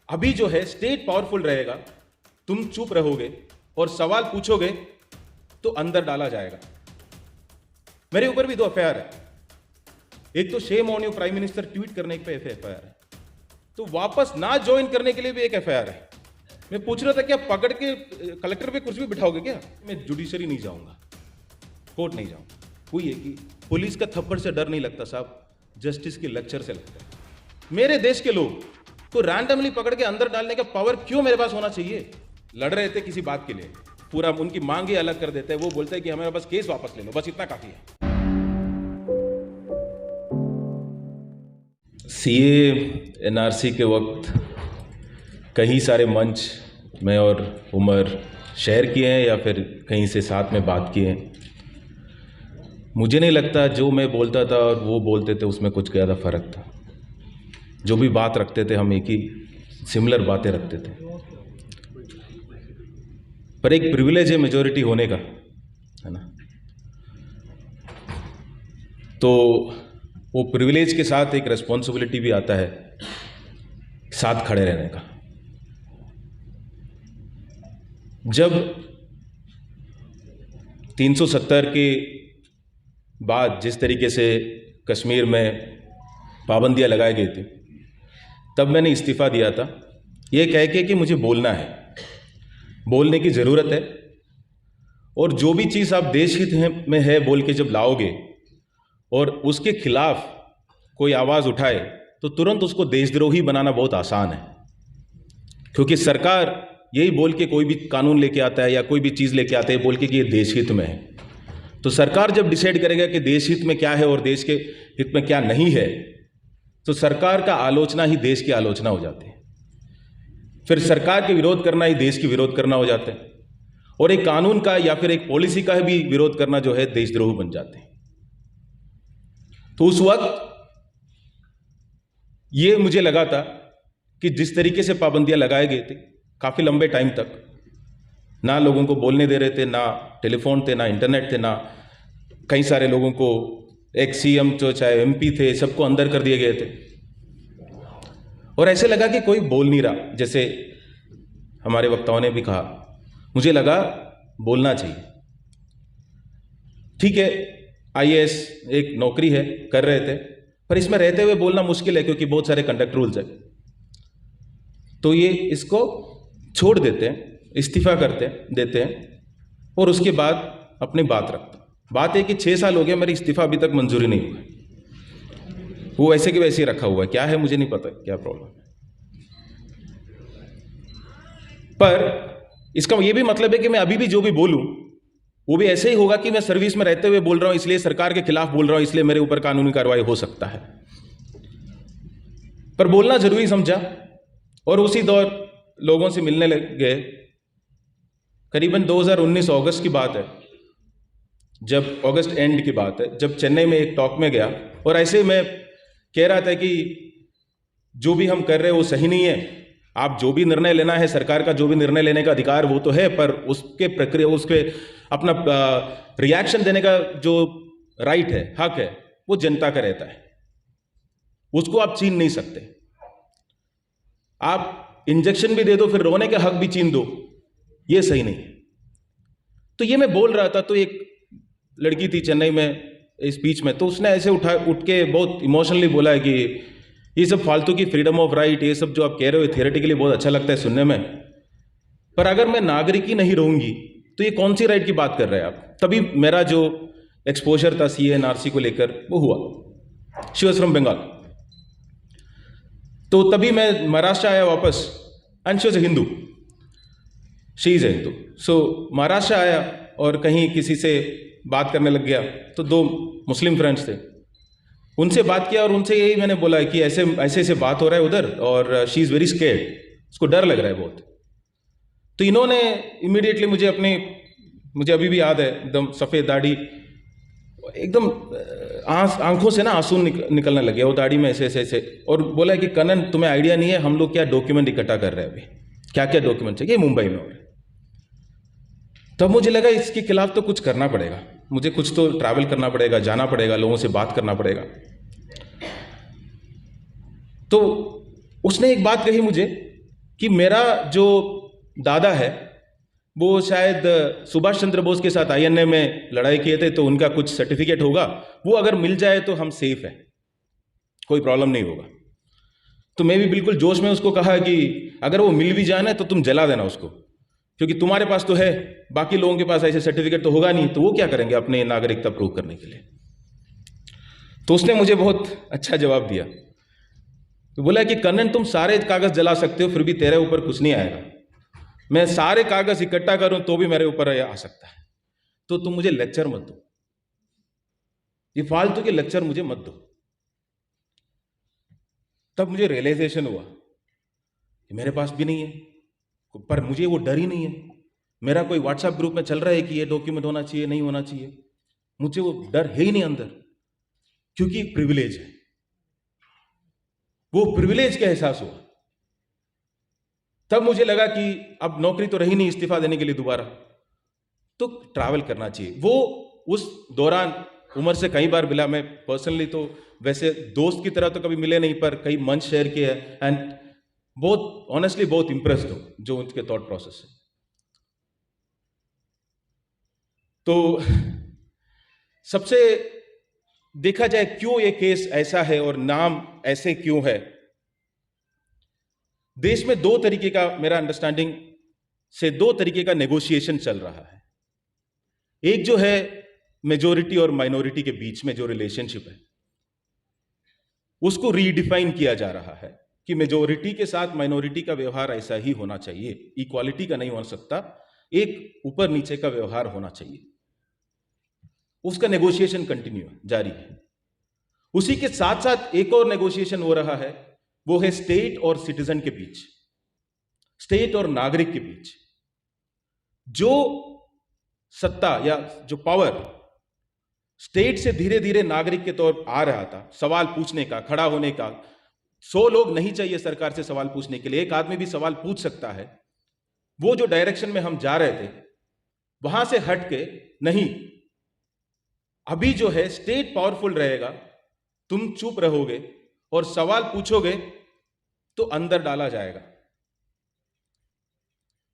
अभी जो है स्टेट पावरफुल रहेगा, तुम चुप रहोगे और सवाल पूछोगे तो अंदर डाला जाएगा। मेरे ऊपर भी 2 एफआईआर है। एक तो shame on you prime minister tweet करने पे एफआईआर है, तो वापस ना ज्वाइन करने के लिए भी एक एफआईआर है। मैं पूछ रहा था क्या पकड़ के कलेक्टर पे कुर्सी पे बिठाओगे क्या? मैं जुडिशरी नहीं जाऊंगा, कोर्ट नहीं जाऊंगा। वही है कि पुलिस का थप्पड़ से डर नहीं लगता साहब, जस्टिस के लेक्चर से लगता है। मेरे देश के लोग को रैंडमली पकड़ के अंदर डालने का पावर क्यों मेरे पास होना चाहिए? लड़ रहे थे किसी बात के लिए, पूरा उनकी मांग ही अलग कर देते हैं। वो बोलते हैं कि हमारे पास केस वापस ले लो, बस इतना काफी है। सीए एनआरसी के वक्त कई सारे मंच मैं और उमर शेयर किए हैं या फिर कहीं से साथ में बात किए हैं। मुझे नहीं लगता जो मैं बोलता था और वो बोलते थे उसमें कुछ ज़्यादा फ़र्क था। जो भी बात रखते थे हम एक ही सिमिलर बातें रखते थे, पर एक प्रिविलेज है मेजॉरिटी होने का, है ना। तो वो प्रिविलेज के साथ एक रिस्पॉन्सिबिलिटी भी आता है, साथ खड़े रहने का। जब 370 के बाद जिस तरीके से कश्मीर में पाबंदियां लगाई गई थी, तब मैंने इस्तीफ़ा दिया था ये कह के कि मुझे बोलना है, बोलने की ज़रूरत है, और जो भी चीज़ आप देश हित में है बोल के जब लाओगे और उसके खिलाफ कोई आवाज़ उठाए तो तुरंत उसको देशद्रोही बनाना बहुत आसान है। क्योंकि सरकार यही बोल के कोई भी कानून लेके आता है या कोई भी चीज़ लेके आता है बोल के कि ये देश हित में है, तो सरकार जब डिसाइड करेगा कि देश हित में क्या है और देश के हित में क्या नहीं है, तो सरकार का आलोचना ही देश की आलोचना हो जाती है। फिर सरकार के विरोध करना ही देश की विरोध करना हो जाता है, और एक कानून का या फिर एक पॉलिसी का भी विरोध करना जो है देशद्रोह बन जाते हैं। तो उस वक्त ये मुझे लगा था कि जिस तरीके से पाबंदियां लगाए गए थे काफ़ी लंबे टाइम तक, ना लोगों को बोलने दे रहे थे, ना टेलीफोन थे, ना इंटरनेट थे, ना कई सारे लोगों को, एक सीएम जो चाहे एमपी थे, सबको अंदर कर दिए गए थे। और ऐसे लगा कि कोई बोल नहीं रहा, जैसे हमारे वक्ताओं ने भी कहा। मुझे लगा बोलना चाहिए। ठीक है, आईएएस एक नौकरी है, कर रहे थे, पर इसमें रहते हुए बोलना मुश्किल है क्योंकि बहुत सारे कंडक्ट रूल्स है। तो ये इसको छोड़ देते हैं, इस्तीफा देते हैं, और उसके बाद अपनी बात रखते हैं। बात है कि 6 साल हो गया, मेरी इस्तीफा अभी तक मंजूरी नहीं हुआ। वो वैसे के वैसे ही रखा हुआ है, क्या है मुझे नहीं पता क्या प्रॉब्लम है। पर इसका ये भी मतलब है कि मैं अभी भी जो भी बोलूं वो भी ऐसे ही होगा कि मैं सर्विस में रहते हुए बोल रहा हूं, इसलिए सरकार के खिलाफ बोल रहा हूं, इसलिए मेरे ऊपर कानूनी कार्रवाई हो सकता है। पर बोलना जरूरी समझा, और उसी दौर लोगों से मिलने लग गए। करीबन 2019 अगस्त की बात है, जब अगस्त एंड की बात है, जब चेन्नई में एक टॉक में गया, और ऐसे मैं कह रहा था कि जो भी हम कर रहे हैं वो सही नहीं है। आप जो भी निर्णय लेना है, सरकार का जो भी निर्णय लेने का अधिकार वो तो है, पर उसके प्रक्रिया, उसके अपना रिएक्शन देने का जो राइट है, हक है, वो जनता का रहता है। उसको आप छीन नहीं सकते। आप इंजेक्शन भी दे दो, फिर रोने का हक भी छीन दो, ये सही नहीं है। तो ये मैं बोल रहा था, तो एक लड़की थी चेन्नई में स्पीच में, तो उसने ऐसे उठ के बहुत इमोशनली बोला है कि ये सब फालतू की फ्रीडम ऑफ राइट, ये सब जो आप कह रहे हो थियोरेटिकली बहुत अच्छा लगता है सुनने में, पर अगर मैं नागरिक ही नहीं रहूंगी तो ये कौन सी राइट की बात कर रहे हैं आप। तभी मेरा जो एक्सपोजर था सीए एनआरसी को लेकर वो हुआ। She was from Bengal. तो तभी मैं महाराष्ट्र आया वापस, and she was a Hindu, she is a Hindu. So Maharashtra आया और कहीं किसी से बात करने लग गया, तो 2 मुस्लिम फ्रेंड्स थे, उनसे बात किया और उनसे यही मैंने बोला कि ऐसे ऐसे बात हो रहा है उधर, और शी इज़ वेरी स्केर्ड, उसको डर लग रहा है बहुत। तो इन्होंने इमीडिएटली मुझे अभी भी याद है, एकदम सफ़ेद दाढ़ी, एकदम आंखों से ना आंसू निकलने लगे, वो दाढ़ी में ऐसे, और बोला कि कनन तुम्हें आइडिया नहीं है हम लोग क्या डॉक्यूमेंट इकट्ठा कर रहे हैं अभी, क्या क्या डॉक्यूमेंट चाहिए, मुंबई में हो रहे। तब मुझे लगा इसके खिलाफ तो कुछ करना पड़ेगा, मुझे कुछ तो ट्रैवल करना पड़ेगा, जाना पड़ेगा, लोगों से बात करना पड़ेगा। तो उसने एक बात कही मुझे कि मेरा जो दादा है वो शायद सुभाष चंद्र बोस के साथ आईएनए में लड़ाई किए थे, तो उनका कुछ सर्टिफिकेट होगा, वो अगर मिल जाए तो हम सेफ हैं, कोई प्रॉब्लम नहीं होगा। तो मैं भी बिल्कुल जोश में उसको कहा कि अगर वो मिल भी जाए ना तो तुम जला देना उसको, क्योंकि तुम्हारे पास तो है, बाकी लोगों के पास ऐसे सर्टिफिकेट तो होगा नहीं, तो वो क्या करेंगे अपने नागरिकता प्रूव करने के लिए। तो उसने मुझे बहुत अच्छा जवाब दिया। तो बोला कि कन्नन, तुम सारे कागज जला सकते हो, फिर भी तेरे ऊपर कुछ नहीं आएगा। मैं सारे कागज इकट्ठा करूं तो भी मेरे ऊपर आ सकता है, तो तुम मुझे लेक्चर मत दो, ये फालतू के लेक्चर मुझे मत दो। तब मुझे रियलाइजेशन हुआ कि मेरे पास भी नहीं है, पर मुझे वो डर ही नहीं है। मेरा कोई व्हाट्सएप ग्रुप में चल रहा है कि ये डॉक्यूमेंट होना चाहिए, नहीं होना चाहिए, मुझे वो डर है ही नहीं अंदर, क्योंकि प्रिविलेज है। वो प्रिविलेज का एहसास हुआ। तब मुझे लगा कि अब नौकरी तो रही नहीं इस्तीफा देने के लिए दोबारा, तो ट्रैवल करना चाहिए। वो उस दौरान उमर से कई बार मिला, मैं पर्सनली तो वैसे दोस्त की तरह तो कभी मिले नहीं, पर कई मंच शेयर किए हैं, एंड बहुत ऑनेस्टली बहुत इंप्रेस्ड हूं जो उनके थॉट प्रोसेस है। तो सबसे देखा जाए क्यों ये केस ऐसा है और नाम ऐसे क्यों है, देश में दो तरीके का, मेरा अंडरस्टैंडिंग से दो तरीके का नेगोशिएशन चल रहा है। एक जो है मेजॉरिटी और माइनॉरिटी के बीच में जो रिलेशनशिप है, उसको रीडिफाइन किया जा रहा है कि मेजॉरिटी के साथ माइनॉरिटी का व्यवहार ऐसा ही होना चाहिए, इक्वालिटी का नहीं हो सकता, एक ऊपर नीचे का व्यवहार होना चाहिए। उसका नेगोशिएशन कंटिन्यू जारी है। उसी के साथ साथ एक और नेगोशिएशन हो रहा है, वो है स्टेट और सिटीजन के बीच, स्टेट और नागरिक के बीच। जो सत्ता या जो पावर स्टेट से धीरे धीरे नागरिक के तौर आ रहा था, सवाल पूछने का, खड़ा होने का, 100 लोग नहीं चाहिए सरकार से सवाल पूछने के लिए, एक आदमी भी सवाल पूछ सकता है, वो जो डायरेक्शन में हम जा रहे थे वहां से हट के नहीं, अभी जो है स्टेट पावरफुल रहेगा, तुम चुप रहोगे और सवाल पूछोगे तो अंदर डाला जाएगा।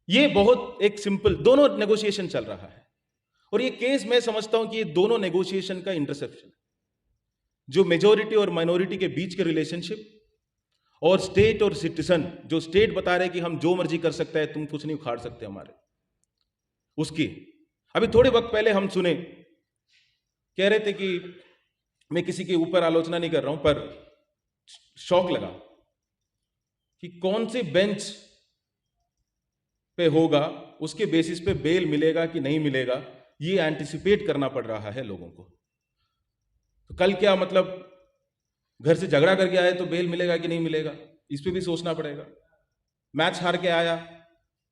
ये बहुत एक सिंपल दोनों नेगोशिएशन चल रहा है, और ये केस मैं समझता हूं कि ये दोनों नेगोशिएशन का इंटरसेप्शन, जो मेजॉरिटी और माइनॉरिटी के बीच के रिलेशनशिप, और स्टेट और सिटीजन, जो स्टेट बता रहे कि हम जो मर्जी कर सकते हैं, तुम कुछ नहीं उखाड़ सकते हमारे, उसकी। अभी थोड़े वक्त पहले हम सुने, कह रहे थे कि मैं किसी के ऊपर आलोचना नहीं कर रहा हूं, पर शौक लगा कि कौन से बेंच पे होगा, उसके बेसिस पे बेल मिलेगा कि नहीं मिलेगा, ये एंटिसिपेट करना पड़ रहा है लोगों को। तो कल क्या मतलब, घर से झगड़ा करके आए तो बेल मिलेगा कि नहीं मिलेगा, इस पे भी सोचना पड़ेगा। मैच हार के आया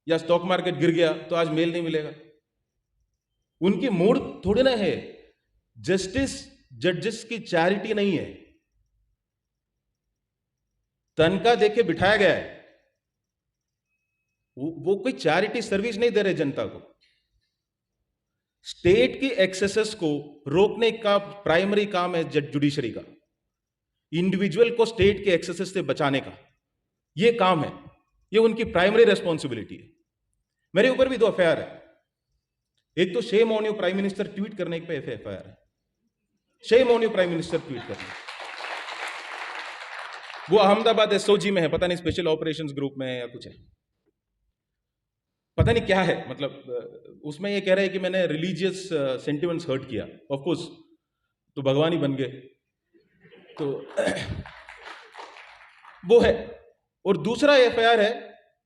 या स्टॉक मार्केट गिर गया तो आज मेल नहीं मिलेगा। उनकी मूड थोड़ी ना है, जस्टिस जजेस की चैरिटी नहीं है, तनख्वाह देके बिठाया गया है, वो कोई चैरिटी सर्विस नहीं दे रहे जनता को। स्टेट की एक्सेसेस को रोकने का प्राइमरी काम है जुडिशरी का, इंडिविजुअल को स्टेट के एक्सेसेस से बचाने का ये काम है, ये उनकी प्राइमरी रेस्पॉन्सिबिलिटी है। मेरे ऊपर भी 2 एफआईआर है, एक तो shame on you prime minister tweet करने पे एफआईआर है, shame on you prime minister tweet करने। वो अहमदाबाद एसओजी में है, पता नहीं स्पेशल ऑपरेशंस ग्रुप में है या कुछ है, पता नहीं क्या है, मतलब उसमें ये कह रहे हैं कि मैंने रिलीजियस सेंटिमेंट्स हर्ट किया। ऑफ कोर्स तो भगवान ही बन गए, तो वो है। और दूसरा एफआईआर है,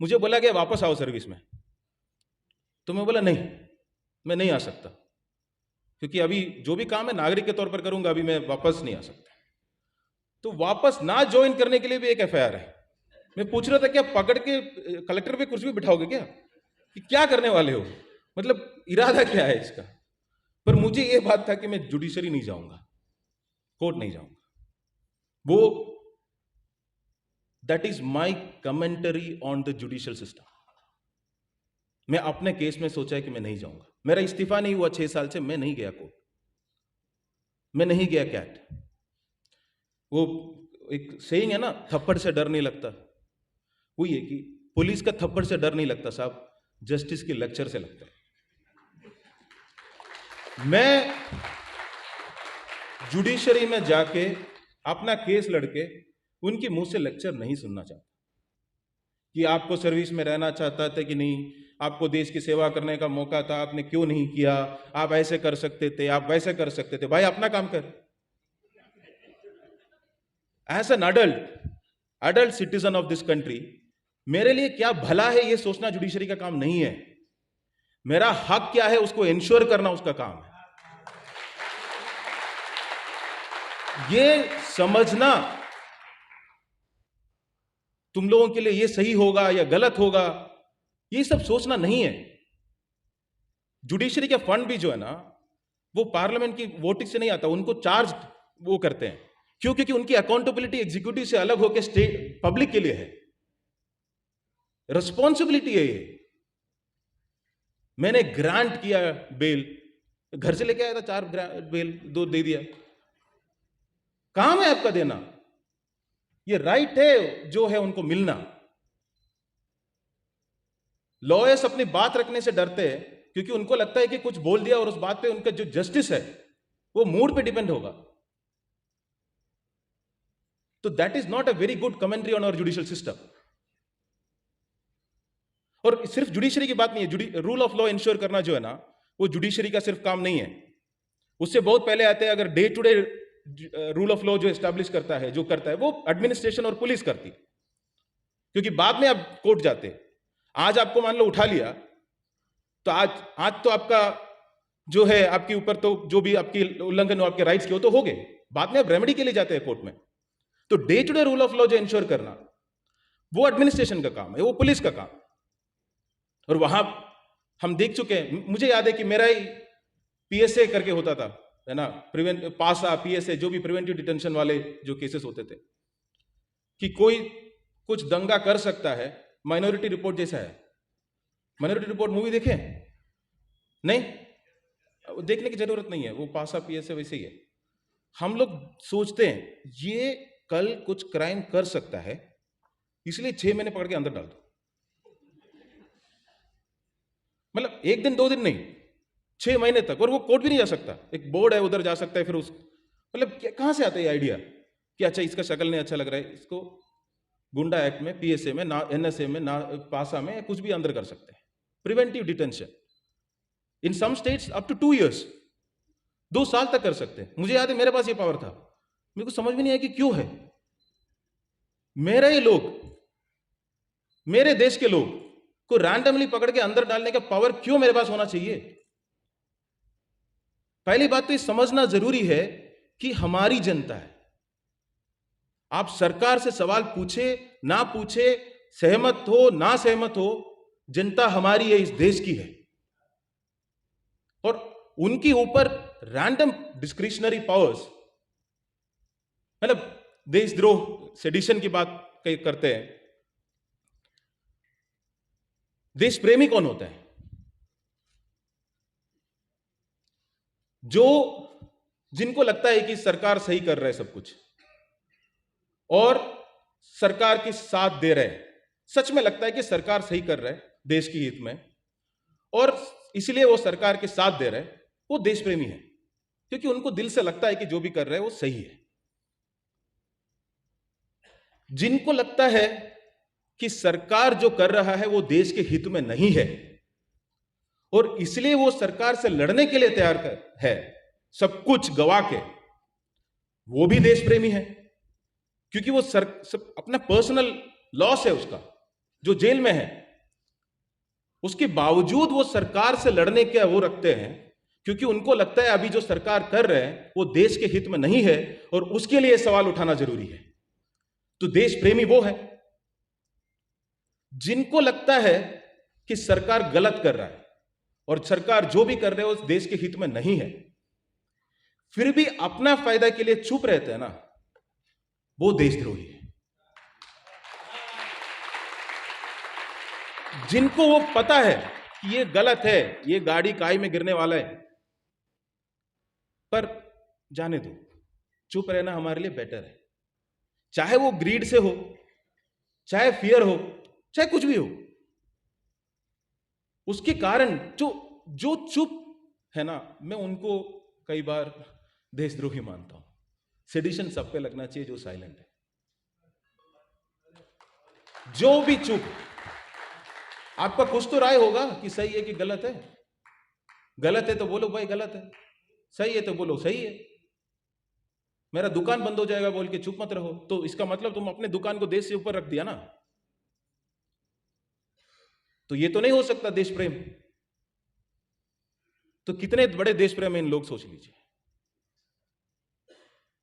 मुझे बोला गया वापस आओ सर्विस में, तो मैं बोला नहीं, मैं नहीं आ सकता, क्योंकि अभी जो भी काम है नागरिक के तौर पर करूंगा, अभी मैं वापस नहीं आ सकता। तो वापस ना ज्वाइन करने के लिए भी एक एफआईआर है। मैं पूछ रहा था क्या पकड़ के कलेक्टर पे कुर्सी पे बिठाओगे क्या, कि क्या करने वाले हो, मतलब इरादा क्या है इसका। पर मुझे यह बात था कि मैं जुडिशरी नहीं जाऊंगा, कोर्ट नहीं जाऊंगा, वो that is my commentary on the judicial system. मैं अपने केस में सोचा है कि मैं नहीं जाऊंगा, मेरा इस्तीफा नहीं हुआ 6 साल से, मैं नहीं गया कोर्ट, मैं नहीं गया कैट। वो एक सेइंग है ना, थप्पड़ से डर नहीं लगता, वही है कि पुलिस का थप्पड़ से डर नहीं लगता साहब, जस्टिस के लेक्चर से लगता है। मैं जुडिशरी में जाके अपना केस लड़के उनके मुंह से लेक्चर नहीं सुनना चाहता कि आपको सर्विस में रहना चाहता था कि नहीं, आपको देश की सेवा करने का मौका था, आपने क्यों नहीं किया, आप ऐसे कर सकते थे, आप वैसे कर सकते थे। भाई अपना काम कर। As an adult citizen of this country, मेरे लिए क्या भला है ये सोचना जुडिशरी का काम नहीं है। मेरा हक क्या है उसको इंश्योर करना उसका काम है। ये समझना तुम लोगों के लिए ये सही होगा या गलत होगा, ये सब सोचना नहीं है। जुडिशरी का फंड भी जो है ना, वो पार्लियामेंट की वोटिंग से नहीं आता, उनको चार्ज वो करते हैं। क्यों? क्योंकि उनकी अकाउंटेबिलिटी एग्जीक्यूटिव से अलग होकर स्टेट पब्लिक के लिए है, रिस्पॉन्सिबिलिटी है ये। मैंने ग्रांट किया बेल, घर से लेके आया था 4 बेल, 2 दे दिया। काम है आपका देना, ये राइट है जो है उनको मिलना। लॉयर्स अपनी बात रखने से डरते हैं क्योंकि उनको लगता है कि कुछ बोल दिया और उस बात पे उनका जो जस्टिस है वो मूड पे डिपेंड होगा। तो that is not a very good commentary on our judicial system. और सिर्फ जुडिशरी की बात नहीं है, रूल ऑफ लॉ इंश्योर करना जो है ना, वो जुडिशरी का सिर्फ काम नहीं है। उससे बहुत पहले आते हैं, अगर day to day rule of law जो एस्टैब्लिश करता है, जो करता है, वो एडमिनिस्ट्रेशन और पुलिस करती है। क्योंकि बाद में आप कोर्ट जाते हैं। आज आपको मान लो उठा लिया, तो आज तो आपका जो है, आपके ऊपर तो जो भी आपकी उल्लंघन हो आपके राइट्स के हो तो हो गए। बाद में आप रेमेडी के लिए जाते हैं कोर्ट में। तो day to day rule of law जो इंश्योर करना, वो एडमिनिस्ट्रेशन का काम है, वो पुलिस का काम। और वहां हम देख चुके हैं, मुझे याद है कि मेरा ही पीएसए करके होता था, है ना, पासा पीएसए, जो भी प्रिवेंटिव डिटेंशन वाले जो केसेस होते थे, कि कोई कुछ दंगा कर सकता है। माइनॉरिटी रिपोर्ट जैसा है। माइनॉरिटी रिपोर्ट मूवी देखे? नहीं, देखने की जरूरत नहीं है, वो पासा पीएसए वैसे ही है। हम लोग सोचते हैं ये कल कुछ क्राइम कर सकता है, इसलिए 6 महीने पकड़ के अंदर डाल दो। मतलब 1 दिन 2 दिन नहीं, 6 महीने तक। और वो कोर्ट भी नहीं जा सकता, एक बोर्ड है उधर जा सकता है। फिर उस मतलब कहां से आता है ये आइडिया कि अच्छा इसका शक्ल नहीं अच्छा लग रहा है, इसको गुंडा एक्ट में, पीएसए में, ना एनएसए में, ना पासा में, कुछ भी अंदर कर सकते हैं। Preventive detention in some states up to 2 years, 2 साल तक कर सकते हैं। मुझे याद है मेरे पास ये पावर था, मेरे को समझ में नहीं आया कि क्यों है। मेरे ये लोग, मेरे देश के लोग को रैंडमली पकड़ के अंदर डालने का पावर क्यों मेरे पास होना चाहिए? पहली बात तो ये समझना जरूरी है कि हमारी जनता है। आप सरकार से सवाल पूछे ना पूछे, सहमत हो ना सहमत हो, जनता हमारी है, इस देश की है। और उनके ऊपर रैंडम डिस्क्रिशनरी पावर्स, मतलब देशद्रोह, सेडिशन की बात करते हैं। देश प्रेमी कौन होता है? जिनको लगता है कि सरकार सही कर रहा है सब कुछ और सरकार के साथ दे रहे हैं, सच में लगता है कि सरकार सही कर रहा है देश के हित में, और इसलिए वो सरकार के साथ दे रहे हैं, वो देश प्रेमी है। क्योंकि उनको दिल से लगता है कि जो भी कर रहे हैं वो सही है। जिनको लगता है कि सरकार जो कर रहा है वो देश के हित में नहीं है और इसलिए वो सरकार से लड़ने के लिए तैयार है, सब कुछ गवा के, वो भी देश प्रेमी है। क्योंकि वो अपना पर्सनल लॉस है उसका, जो जेल में है, उसके बावजूद वो सरकार से लड़ने के वो रखते हैं, क्योंकि उनको लगता है अभी जो सरकार कर रहे हैं वो देश के हित में नहीं है और उसके लिए सवाल उठाना जरूरी है। तो देश प्रेमी वो है। जिनको लगता है कि सरकार गलत कर रहा है और सरकार जो भी कर रहे है उस देश के हित में नहीं है, फिर भी अपना फायदा के लिए चुप रहते हैं ना, वो देशद्रोही है। जिनको वो पता है कि ये गलत है, ये गाड़ी काई में गिरने वाला है, पर जाने दो, चुप रहना हमारे लिए बेटर है। चाहे वो ग्रीड से हो, चाहे फियर हो, चाहे कुछ भी हो, उसके कारण जो जो चुप है ना, मैं उनको कई बार देशद्रोही मानता हूं। सेडिशन सब पे लगना चाहिए जो साइलेंट है। जो भी चुप, आपका कुछ तो राय होगा कि सही है कि गलत है। गलत है तो बोलो भाई गलत है, सही है तो बोलो सही है। मेरा दुकान बंद हो जाएगा बोल के चुप मत रहो, तो इसका मतलब तुम अपने दुकान को देश से ऊपर रख दिया ना। तो ये तो नहीं हो सकता देश प्रेम। तो कितने बड़े देश प्रेम हैं इन लोग, सोच लीजिए।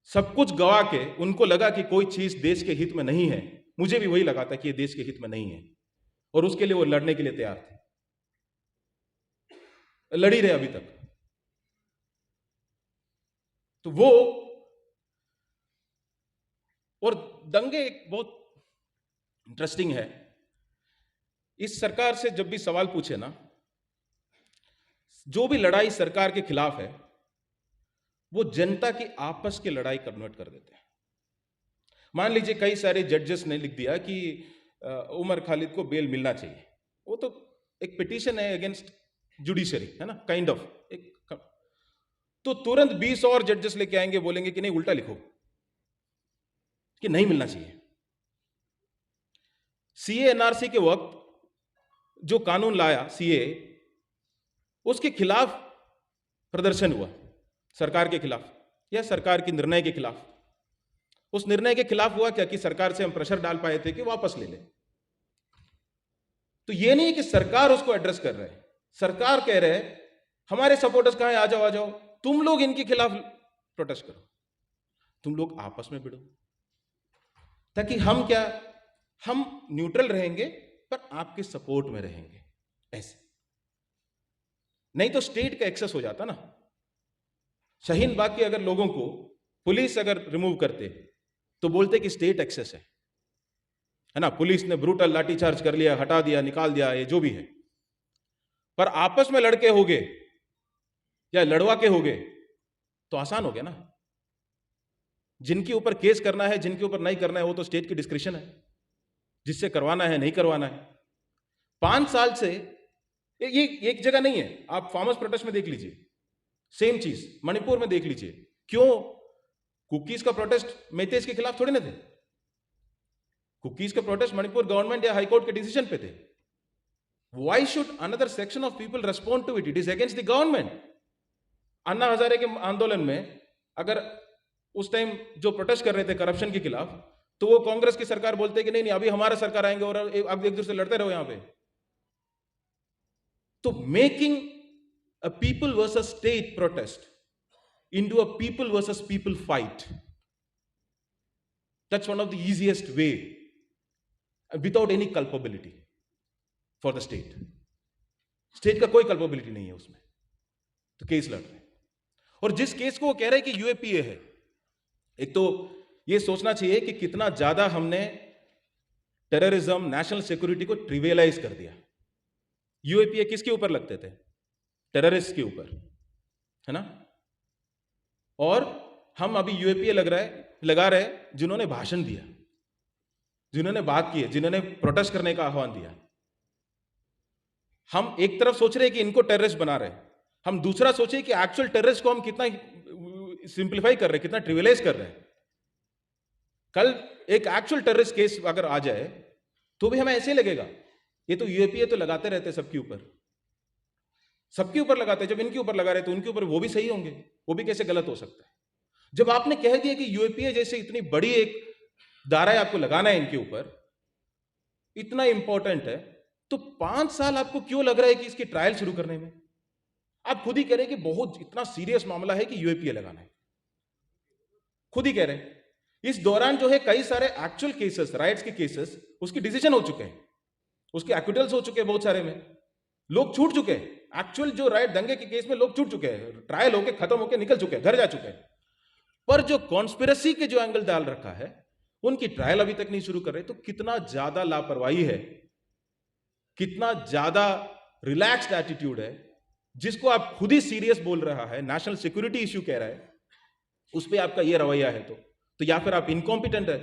सब कुछ गवा के उनको लगा कि कोई चीज देश के हित में नहीं है। मुझे भी वही लगा था कि ये देश के हित में नहीं है, और उसके लिए वो लड़ने के लिए तैयार थे, लड़ी रहे अभी तक। तो वो और दंगे एक बहुत इंटरेस्टिंग है। इस सरकार से जब भी सवाल पूछे ना, जो भी लड़ाई सरकार के खिलाफ है वो जनता की आपस की लड़ाई कन्वर्ट कर देते हैं। मान लीजिए कई सारे जजेस ने लिख दिया कि उमर खालिद को बेल मिलना चाहिए, वो तो एक पिटीशन है अगेंस्ट जुडिशरी, है ना, काइंड ऑफ एक। तो तुरंत 20 और जजेस लेके आएंगे, बोलेंगे कि नहीं उल्टा लिखो कि नहीं मिलना चाहिए। सीए एनआरसी के वक्त जो कानून लाया सीए, उसके खिलाफ प्रदर्शन हुआ, सरकार के खिलाफ या सरकार के निर्णय के खिलाफ। उस निर्णय के खिलाफ हुआ क्या कि सरकार से हम प्रेशर डाल पाए थे कि वापस ले ले। तो ये नहीं है कि सरकार उसको एड्रेस कर रहे है, सरकार कह रहे है हमारे सपोर्टर्स कहां है, आ जाओ आ जाओ, तुम लोग इनके खिलाफ प्रोटेस्ट करो, तुम लोग आपस में भिड़ो, ताकि हम क्या, हम न्यूट्रल रहेंगे पर आपके सपोर्ट में रहेंगे। ऐसे नहीं तो स्टेट का एक्सेस हो जाता ना। शाहीन बाग के अगर लोगों को पुलिस अगर रिमूव करते तो बोलते कि स्टेट एक्सेस है ना, पुलिस ने ब्रूटल लाठीचार्ज कर लिया, हटा दिया, निकाल दिया, ये जो भी है। पर आपस में लड़के हो गए या लड़वा के हो गए तो आसान हो गया ना। जिनके ऊपर केस करना है, जिनके ऊपर नहीं करना है, वो तो स्टेट की डिस्क्रिप्शन है, जिससे करवाना है नहीं करवाना है। 5 साल से ये एक जगह नहीं है, आप फार्मर्स प्रोटेस्ट में देख लीजिए, सेम चीज मणिपुर में देख लीजिए। क्यों? कुकीज का प्रोटेस्ट मेतेज के खिलाफ थोड़ी ना थे, कुकीज का प्रोटेस्ट मणिपुर गवर्नमेंट या हाईकोर्ट के डिसीजन पे थे। Why should another section of people respond to it? It is against the government. Anna Hazare के आंदोलन में अगर उस टाइम जो प्रोटेस्ट कर रहे थे करप्शन के खिलाफ, तो वो कांग्रेस की सरकार बोलते कि नहीं नहीं अभी हमारा सरकार आएंगे और अब एक दूसरे से लड़ते रहो यहां पे। तो making a people versus state protest into a people versus people fight, that's one of the easiest way without any culpability for the state. State का कोई कल्पेबिलिटी नहीं है उसमें, तो केस लड़ रहे हैं। और जिस केस को वो कह रहे हैं कि यूएपीए है, एक तो ये सोचना चाहिए कि कितना ज्यादा हमने टेररिज्म, नेशनल सिक्योरिटी को ट्रिवियलाइज कर दिया। यूएपीए किसके ऊपर लगते थे? टेररिस्ट के ऊपर, है ना। और हम अभी यूएपीए लगा रहे जिन्होंने भाषण दिया, जिन्होंने बात की है, जिन्होंने प्रोटेस्ट करने का आह्वान दिया। हम एक तरफ सोच रहे हैं कि इनको टेररिस्ट बना रहे, हम दूसरा सोचे कि एक्चुअल टेररिस्ट को हम कितना सिंप्लीफाई कर रहे हैं, कितना ट्रिवियलाइज कर रहे हैं। कल एक एक्चुअल टेररिस्ट केस अगर आ जाए तो भी हमें ऐसे लगेगा ये तो यूएपीए तो लगाते रहते सबके ऊपर, सबके ऊपर लगाते हैं। जब इनके ऊपर लगा रहे तो उनके ऊपर वो भी सही होंगे, वो भी कैसे गलत हो सकता है? जब आपने कह दिया कि यूएपीए जैसे इतनी बड़ी एक दायरा आपको लगाना है इनके ऊपर, इतना इंपॉर्टेंट है, तो 5 साल आपको क्यों लग रहा है कि इसकी ट्रायल शुरू करने में? आप खुद ही कह रहे हैं कि बहुत इतना सीरियस मामला है कि यूएपीए लगाना है, खुद ही कह रहे हैं। इस दौरान जो है कई सारे एक्चुअल केसेस, राइट्स के केसेस, उसके डिसीजन हो चुके हैं, उसके एक्विटल्स हो चुके हैं, बहुत सारे में लोग छूट चुके हैं। एक्चुअल जो राइट दंगे के केस में लोग छूट चुके हैं, ट्रायल होके खत्म होके निकल चुके हैं, घर जा चुके हैं। पर जो कॉन्स्पिरेसी के जो एंगल डाल रखा है, उनकी ट्रायल अभी तक नहीं शुरू कर रहे। तो कितना ज्यादा लापरवाही है, कितना ज्यादा रिलैक्स्ड एटीट्यूड है, जिसको आप खुद ही सीरियस बोल रहा है, नेशनल सिक्योरिटी इश्यू कह रहा है, उस पर आपका यह रवैया है। तो या फिर आप इनकॉम्पिटेंट है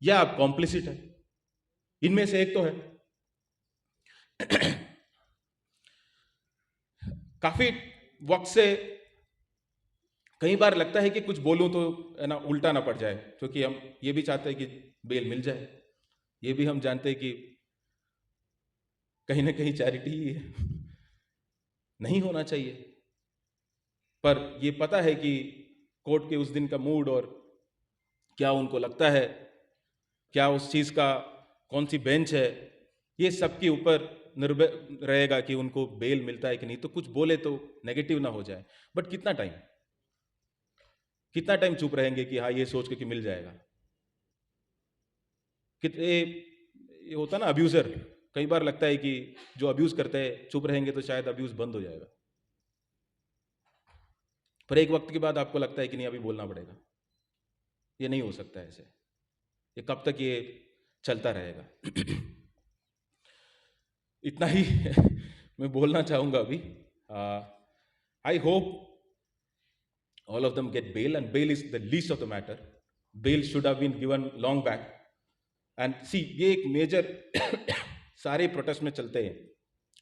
या आप कॉम्प्लिसिट है, इनमें से एक तो है। काफी वक्त से कई बार लगता है कि कुछ बोलूं तो है ना उल्टा ना पड़ जाए, क्योंकि हम ये भी चाहते हैं कि बेल मिल जाए, ये भी हम जानते हैं कि कहीं ना कहीं चैरिटी ही है, नहीं होना चाहिए। पर ये पता है कि कोर्ट के उस दिन का मूड और क्या उनको लगता है, क्या उस चीज का कौन सी बेंच है, ये सबके ऊपर निर्भर रहेगा कि उनको बेल मिलता है कि नहीं। तो कुछ बोले तो नेगेटिव ना हो जाए, बट कितना टाइम चुप रहेंगे कि हाँ ये सोच के कि मिल जाएगा। कितने ये होता ना अब्यूजर, कई बार लगता है कि जो अब्यूज करते हैं चुप रहेंगे तो शायद अब्यूज बंद हो जाएगा, पर एक वक्त के बाद आपको लगता है कि नहीं अभी बोलना पड़ेगा, ये नहीं हो सकता ऐसे, ये कब तक ये चलता रहेगा। इतना ही मैं बोलना चाहूंगा अभी। I hope all of them get bail, and bail is the least of the matter. Bail should have been given long back. And see, ये एक मेजर सारे प्रोटेस्ट में चलते हैं।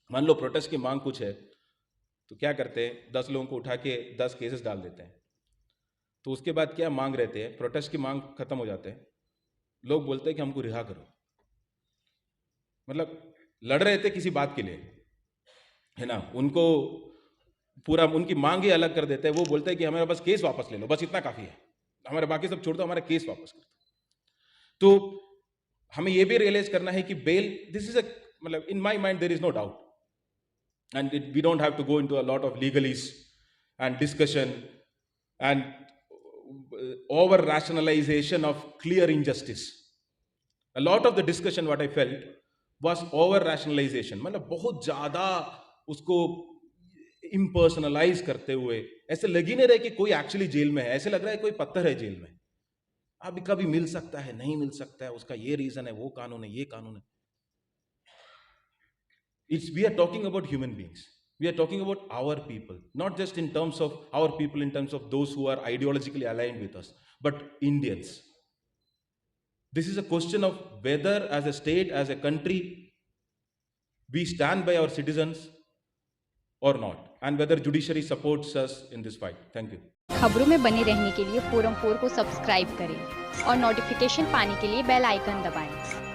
मान लो प्रोटेस्ट की मांग कुछ है तो क्या करते हैं, 10 लोगों को उठा के 10 केसेस डाल देते हैं। तो उसके बाद क्या मांग रहते हैं, प्रोटेस्ट की मांग खत्म हो जाते हैं, लोग बोलते हैं कि हमको रिहा करो। मतलब लड़ रहे थे किसी बात के लिए, है ना, उनको पूरा उनकी मांग ही अलग कर देते हैं। वो बोलते हैं कि हमारे बस केस वापस ले लो, बस इतना काफी है, हमारे बाकी सब छोड़ दो, हमारा केस वापस कर दो। तो हमें ये भी रियलाइज करना है कि बेल, दिस इज मतलब in my mind there is no doubt, and we don't have to go into a lot of legalese and discussion and over rationalization of clear injustice. A lot of the discussion what I felt was over rationalization, मतलब बहुत ज्यादा उसको इम्पर्सनलाइज करते हुए, ऐसे लग ही नहीं रहे कि कोई एक्चुअली जेल में है, ऐसे लग रहा है कोई पत्थर है जेल में, अभी कभी मिल सकता है, नहीं मिल सकता है, उसका ये रीजन है, वो कानून है, ये कानून है। It's we are talking about human beings, we are talking about our people, not just in terms of our people, in terms of those who are ideologically aligned with us, but Indians. This is a question of whether as a state, as a country, we stand by our citizens or not, and whether judiciary supports us in this fight. Thank you. खबरों में बने रहने के लिए forum 4 को subscribe करें और notification पाने के लिए बेल आइकन दबाएं।